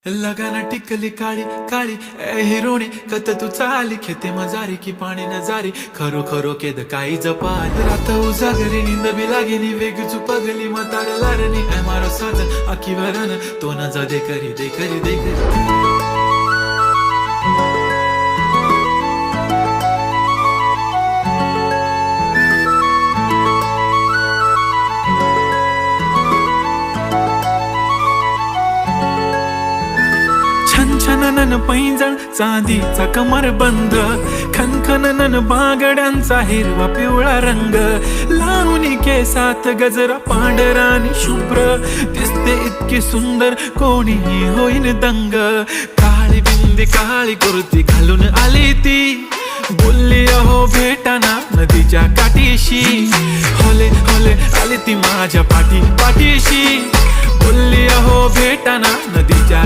लगाना टिकली काळी काळी ए हिरोणी कत तू चाली खेते मजारी की पाणी नजारी खरो खरो केद काही जपाल रात उजागरी नींद बी लागेनी वेग चुपगली मतार लारणी ए मारो साथ आखी वरन तो न जा दे करी दे करी दे करी छनछनन पैंजण चांदीचा कमर बंद खनखनन बागड्यांचा हिरवा पिवळा रंग लावणी केसात गजरा पांढरा आणि शुभ्र दिसते इतकी सुंदर कोणीही होईन दंग काळी बिंदी काळी कुर्ती घालून आली ती बोलली अहो भेटाना नदीच्या काठीशी होले होले आली ती माझ्या पाठीशी बोलली अहो भेटाना नदीच्या